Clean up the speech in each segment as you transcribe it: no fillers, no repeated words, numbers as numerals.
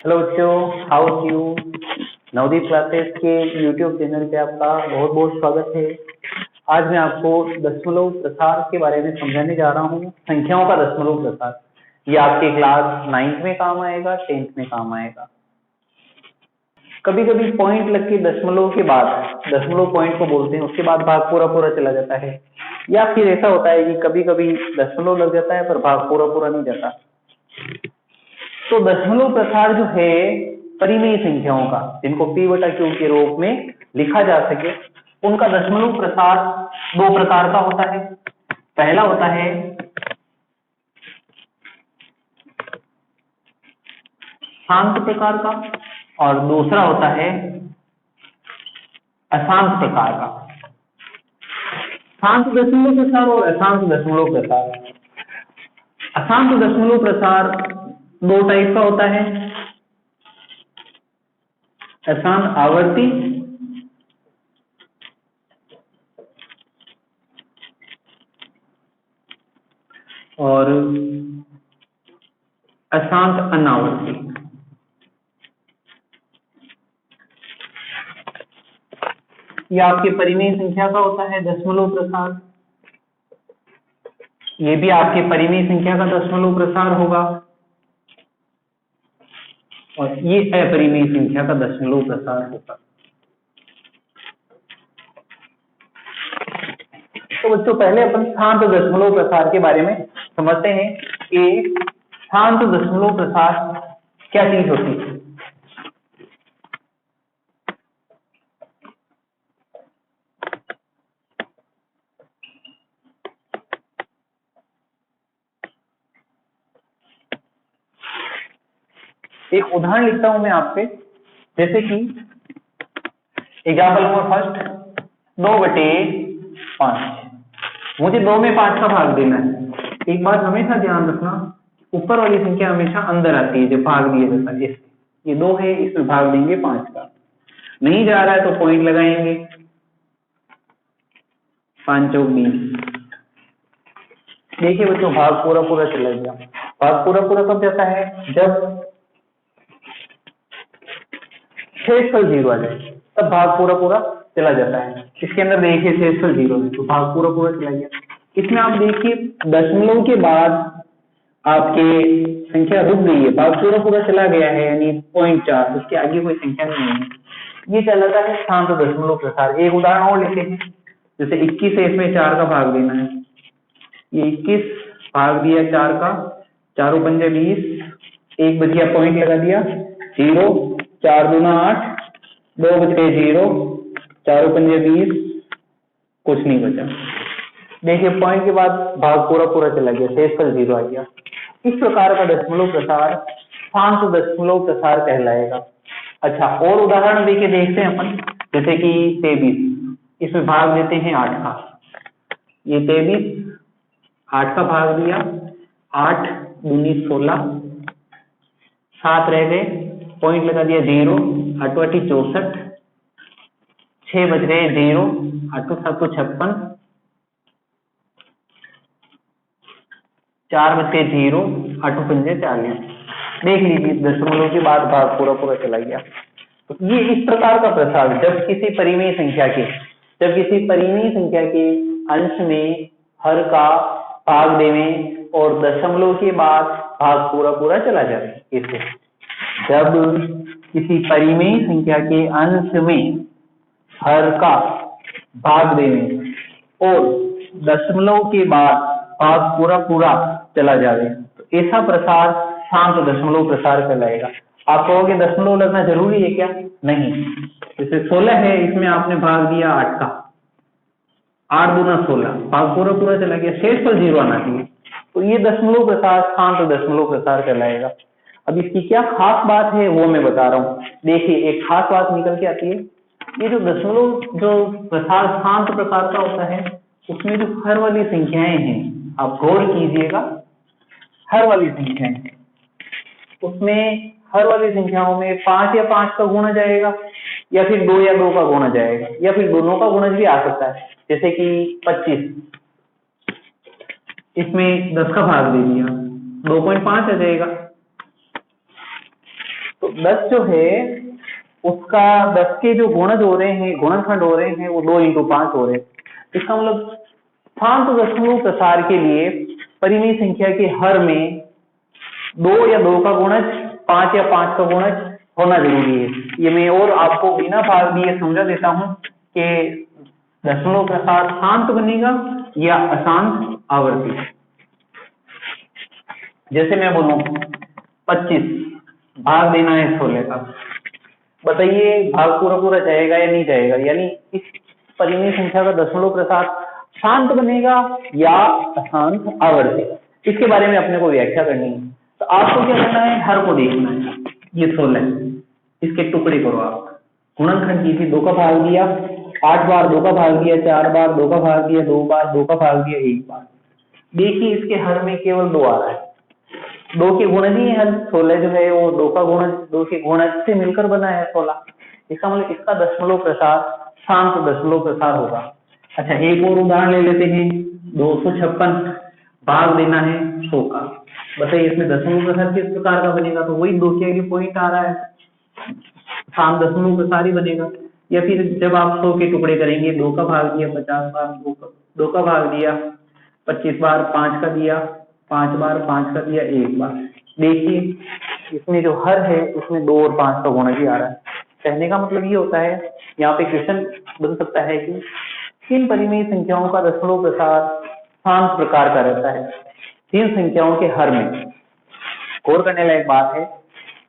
Hello बच्चों, how you. Navdeep classes के YouTube channel पे आपका बहुत बहुत स्वागत है। आज मैं आपको दशमलव प्रसार के बारे में समझाने जा रहा हूँ। संख्याओं का दशमलव प्रसार, ये आपके क्लास 9th में काम आएगा, 10th में काम आएगा। कभी कभी पॉइंट लग के दशमलव के बाद, दशमलव पॉइंट को बोलते हैं, उसके बाद भाग पूरा पूरा चला जाता है। या फिर ऐसा होता है कि कभी कभी दशमलव लग जाता है पर भाग पूरा पूरा नहीं जाता। तो दशमलव प्रसार जो है परिमेय संख्याओं का, जिनको p/q के रूप में लिखा जा सके, उनका दशमलव प्रसार दो प्रकार का होता है। पहला होता है शांत प्रकार का और दूसरा होता है अशांत प्रकार का। शांत दशमलव प्रसार और अशांत दशमलव प्रसार। अशांत दशमलव प्रसार दो टाइप का होता है, अशांत आवर्ती और अशांत अनावर्ती। यह आपके परिमेय संख्या का होता है दशमलव प्रसार, ये भी आपके परिमेय संख्या का दशमलव प्रसार होगा, और ये अपरिमेय संख्या का दशमलव प्रसार होगा। तो बच्चों, पहले अपन शांत दशमलव प्रसार के बारे में समझते हैं कि शांत दशमलव प्रसार क्या चीज होती है। एक उदाहरण लिखता हूं मैं आपसे, जैसे कि एग्जाम्पल नंबर फर्स्ट, 2/5। मुझे 2 में 5 का भाग देना है। एक बात हमेशा ध्यान रखना, ऊपर वाली संख्या हमेशा अंदर आती है जब भाग दिया जाता है। ये 2 है, इसमें भाग देंगे 5 का। नहीं जा रहा है तो पॉइंट लगाएंगे, 5 चौक 20। देखिए बच्चों, भाग पूरा पूरा चला गया। भाग पूरा पूरा कब जाता है? जब शेषफल 0 आ जाए, तब भाग पूरा पूरा चला जाता है। इसके अंदर देखिए शेषफल 0 है तो भाग पूरा पूरा चला गया। इसमें आप देखिए दशमलव के बाद आपके संख्या रुक गई है, भाग पूरा पूरा चला गया है, यानी 0.4, उसके आगे कोई संख्या नहीं है। ये कहलाता है शांत दशमलव प्रसार। एक उदाहरण और लेते हैं, जैसे 21 है, इसमें 4 का भाग देना है। ये 21 भाग दिया 4 का, 4 पंजे 20, 1 बच गया, पॉइंट लगा दिया 0, 4 दूना 8, 2 बच गए 0, 4 पंजे 20, कुछ नहीं बचा। देखिए पॉइंट के बाद भाग पूरा पूरा चला गया, शेषफल 0 आ गया। इस प्रकार का दशमलव प्रसार शांत दशमलव प्रसार कहलाएगा। अच्छा, और उदाहरण देके देखते हैं अपन, जैसे कि 23, इसमें भाग देते हैं 8 का। ये 23, 8 का भाग दिया, 8 दूनी 16, 7 रह गए, पॉइंट लगा दिया 0, 8 8 64, 6 बच गए 0, 8 7 56, 4 बच गए 0, 8 पंजे 40। देख लीजिए दशमलव के बाद भाग पूरा पूरा चला गया। तो ये इस प्रकार का प्रसार, जब किसी परिमेय संख्या के अंश में हर का भाग देने और दशमलव के बाद भाग पूरा पूरा चला जाए। इसे जब किसी परिमेय संख्या के अंश में हर का भाग देने और दशमलव के बाद भाग पूरा पूरा चला जाए, तो ऐसा प्रसार शांत दशमलव प्रसार कहलाएगा। आप कहोगे दशमलव लगना जरूरी है क्या? नहीं। जैसे 16 है, इसमें आपने भाग दिया 8 का, 8 दूना 16, भाग पूरा पूरा चला गया, शेषफल 0 आना चाहिए। तो ये दशमलव प्रसार शांत दशमलव प्रसार कहलाएगा। अब इसकी क्या खास बात है वो मैं बता रहा हूँ। देखिए एक खास बात निकल के आती है, ये जो दशमलव जो प्रसार शांत प्रकार का होता है, उसमें जो हर वाली संख्याएं हैं, आप गौर कीजिएगा, हर वाली संख्याएं, उसमें हर वाली संख्याओं में 5 या 5 का गुणा जाएगा, या फिर 2 या 2 का गुणा जाएगा, या फिर दोनों का गुणज भी आ सकता है। जैसे कि 25, इसमें 10 का भाग दे दिया, 2.5 आ जाएगा। तो 10 जो है उसका 10 के जो गुणज हो रहे हैं, गुणनखंड हो रहे हैं, वो 2 × 5 हो रहे हैं। इसका मतलब शांत दशमलव प्रसार के लिए परिमेय संख्या के हर में 2 या 2 का गुणज, 5 या 5 का गुणज होना जरूरी है। ये मैं और आपको बिना भाग दिए समझा देता हूं कि दशमलव प्रसार शांत बनेगा या अशांत आवर्ती। जैसे मैं बोलूं 25 भाग देना है 16 का, बताइए भाग पूरा पूरा जाएगा या नहीं जाएगा? यानी इस परिमेय संख्या का दशमलव प्रसार शांत बनेगा या अशांत आवर्ती, इसके बारे में अपने को व्याख्या करनी है। तो आपको क्या करना है, हर को देखना है। ये 16, इसके टुकड़े करो आप। गुणनखंड की थी, 2 का भाग दिया, 8 बार 2 का भाग दिया, 4 बार 2 का भाग दिया, 2 बार 2 का भाग दिया, 1 बार। देखिए इसके हर में केवल 2 आ रहा है। 2 के गुणज ही हर 16 जो है वो 2 का गुणज, 2 के गुणज से मिलकर बना है 16। इसका मतलब इसका दशमलव प्रसार शांत दशमलव प्रसार होगा। अच्छा एक और उदाहरण ले लेते हैं, 256 भाग देना है 100 का, बताइए इसमें दशमलव प्रसार किस प्रकार का बनेगा? तो वही 2 के आगे पॉइंट आ रहा है, शांत दशमलव प्रसार ही बनेगा। या फिर जब आप 100 के टुकड़े करेंगे, 2 का भाग दिया 50 बार, 2 का भाग दिया 25 बार, 5 का दिया 5 बार, 5 का दिया 1 बार। देखिए इसमें जो हर है उसमें 2 और 5 का गुणज ही आ रहा है। कहने का मतलब ये होता है, यहाँ पे क्वेश्चन बन सकता है कि किन परिमेय संख्याओं का दशमलव प्रसार शांत प्रकार का रहता है? 3 संख्याओं के हर में। गौर करने लायक बात है,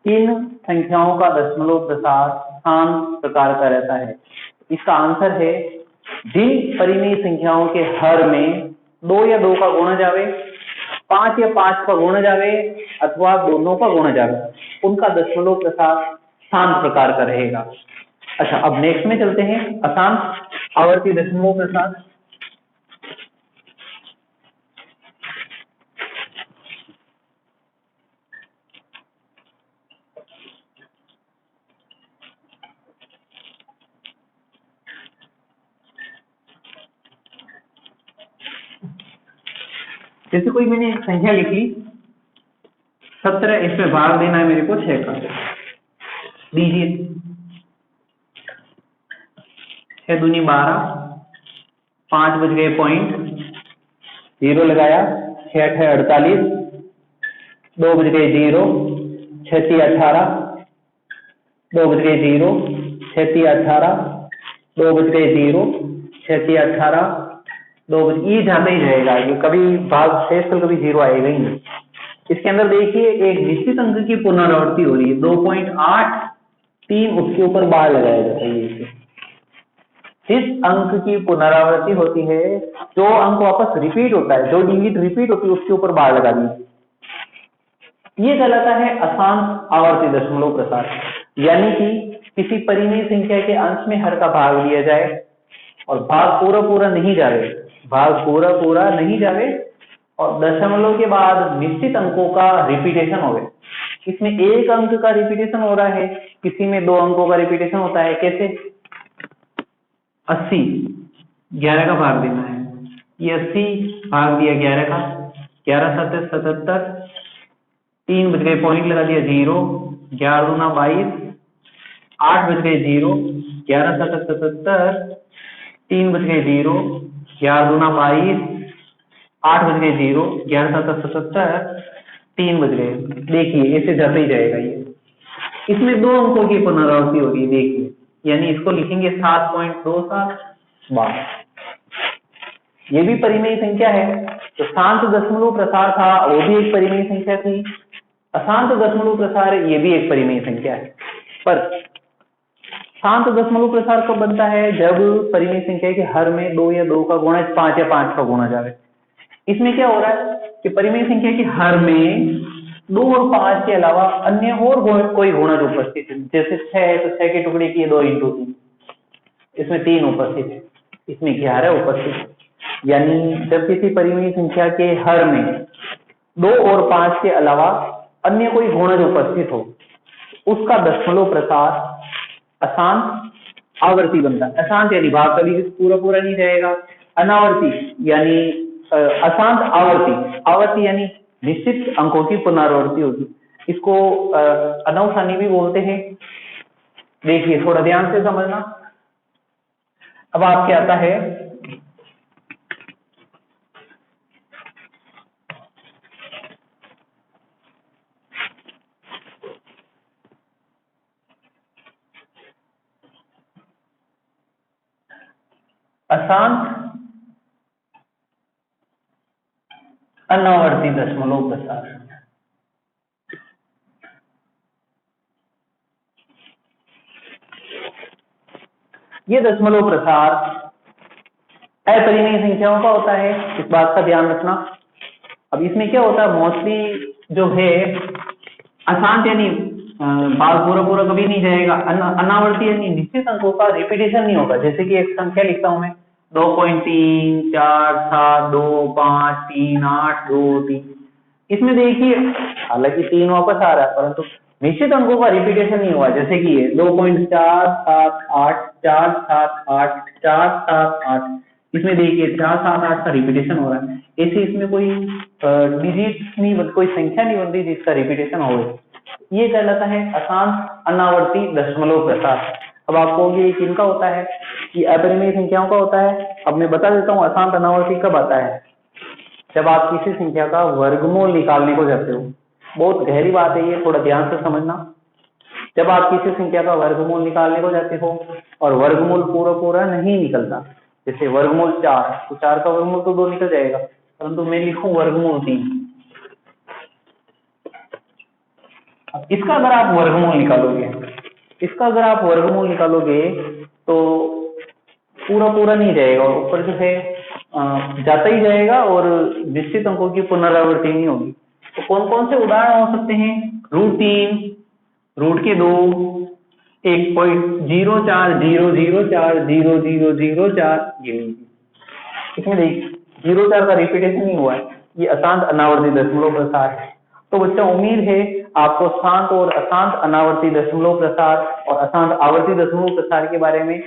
इन संख्याओं का दशमलव प्रसार शांत प्रकार का रहता है। इसका आंसर है जिन परिमेय संख्याओं के हर में 2 या 2 का गुणज आवे, 5 या 5 का गुणज आवे अथवा दोनों का गुणज आवे, उनका दशमलव प्रसार शांत प्रकार का रहेगा। अच्छा अब नेक्स्ट में चलते हैं, अशांत आवर्ती दशमलव प्रसार। जैसे कोई मैंने संख्या लिख ली 17, इसमें भाग देना है मेरे को 6 का, दीजिए 6 दूनी 12, 5 बज गए पॉइंट, 0 लगाया, 6 8 48, 2 बज गए 0, 6 3 18, 2 बज गए 0, 6 3 18, 2 बज गए 0, 6 3 18, 2 बज, ये जाता ही रहेगा, ये कभी भाग शेष कभी 0 आएगा ही नहीं। इसके अंदर देखिए एक निश्चित अंक की पुनरावृत्ति हो रही है, 2.83, उसके ऊपर बार लगाया जाता है। ये जिस अंक की पुनरावृत्ति होती है, जो अंक वापस रिपीट होता है, जो डिजिट रिपीट होती है उसके ऊपर बार लगा दीजिए। ये कहलाता है अशांत आवर्ती दशमलव प्रसार। यानी कि किसी परिमेय संख्या के अंश में हर का भाग लिया जाए और भाग पूरा पूरा नहीं जावे, भाग पूरा पूरा नहीं जावे और दशमलव के बाद निश्चित अंकों का रिपीटेशन हो। इसमें एक अंक का रिपीटेशन हो रहा है, किसी में 2 अंकों का रिपीटेशन होता है। कैसे? 80 11 का भाग देना है, ये 80 भाग दिया 11 का, 11 7 77, 3 बज गए पॉइंट लगा दिया 0, 11 दूना 22, 8 बज गए 0, 11 7 77, 3 बज गए 0, 11 दूना 22, 8 बज गए 0, 11 7 77, 3 बज गए। देखिए ऐसे जाते ही जाएगा ये। इसमें 2 अंकों की पुनरावृत्ति हो रही है, देखिए, यानी इसको लिखेंगे 7.27 बार। ये भी परिमेय संख्या है। तो शांत दशमलव प्रसार था, वो भी एक परिमेय संख्या थी। अशांत दशमलव प्रसार ये भी एक परिमेय संख्या है। पर शांत दशमलव प्रसार कब बनता है? जब परिमेय संख्या के हर में 2 या 2 का गुणज, 5 या 5 का गुणज आवे। इसमें क्या हो रहा है कि परिमेय संख्या के हर में 2 और 5 के अलावा अन्य और कोई गुणज उपस्थित है। जैसे 6 है तो 6 के टुकड़े किए 2 × 3, इसमें 3 उपस्थित है, इसमें 11 उपस्थित है। यानी जब किसी परिमेय संख्या के हर में 2 और 5 के अलावा अन्य कोई गुणज उपस्थित हो, उसका दशमलव प्रसार अशांत आवर्ती बनता है। अशांत यानी भाग कभी पूरा पूरा नहीं जाएगा, अनावर्ती यानी अशांत आवर्ती, आवर्ती यानी निश्चित अंकों की पुनरावृत्ति होगी। इसको अनौसानी भी बोलते हैं। देखिए थोड़ा ध्यान से समझना। अब आपके आता है अशांत अनावर्ती दशमलव प्रसार। ये दशमलव प्रसार अपरिमेय संख्याओं का होता है, इस बात का ध्यान रखना। अब इसमें क्या होता है, मोस्टली जो है अशांत यानी भाग पूरा पूरा कभी नहीं जाएगा, अनावर्ती यानी निश्चित अंकों का रिपीटेशन नहीं होगा। जैसे कि एक संख्या लिखता हूं मैं 2.3 4 7 2 5 3 8 2 3। इसमें देखिए हालांकि 3 वापस आ रहा है परंतु निश्चित अंकों का रिपीटेशन नहीं हुआ। जैसे कि ये 2.478 4 7 8 4 7 8, इसमें देखिए 4 7 8 का रिपीटेशन हो रहा है। ऐसे इसमें कोई डिजिट नहीं, कोई संख्या नहीं बन रही जिसका रिपीटेशन हो। ये कहलाता है अशांत अनावर्ती दशमलव प्रसार। अब आपको ये किनका होता है, ये अपरिमेय संख्याओं का होता है। अब मैं बता देता हूँ अशांत अनावर्ती कब आता है, जब आप किसी संख्या का वर्गमूल निकालने को जाते हो। बहुत गहरी बात है ये, थोड़ा ध्यान से समझना। जब आप किसी संख्या का वर्गमूल निकालने को जाते हो और वर्गमूल पूरा पूरा नहीं निकलता, जैसे वर्गमूल 4, तो 4 का वर्गमूल तो 2 निकल जाएगा, परंतु मैं लिखूं वर्गमूल 3। इसका अगर आप वर्गमूल निकालोगे, तो पूरा पूरा नहीं जाएगा और ऊपर जो है जाता ही जाएगा और निश्चित अंकों की पुनरावृत्ति नहीं होगी। तो कौन कौन से उदाहरण हो सकते हैं, √3, √2, 1.040040004, ये इसमें देखिए 04 का रिपीटेशन नहीं हुआ है, ये अशांत अनावर्ती दशमलव प्रसार है। तो बच्चा उम्मीद है आपको शांत और अशांत अनावर्ती दशमलव प्रसार और अशांत आवर्ती दशमलव प्रसार के बारे में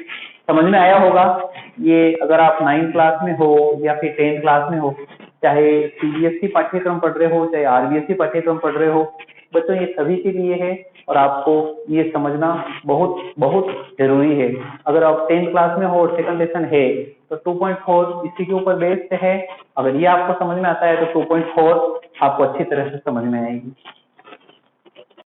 समझ में आया होगा। ये अगर आप 9th क्लास में हो या फिर 10th क्लास में हो, चाहे सीबीएसई पाठ्यक्रम पढ़ रहे हो चाहे आरबीएसई पाठ्यक्रम पढ़ रहे हो, बच्चों ये सभी के लिए है और आपको ये समझना बहुत बहुत जरूरी है। अगर आप 10th क्लास में हो और सेकंड लेसन है तो 2.4 इसी के ऊपर बेस्ड है। अगर ये आपको समझ में आता है तो 2.4 आपको अच्छी तरह से समझ में आएगी।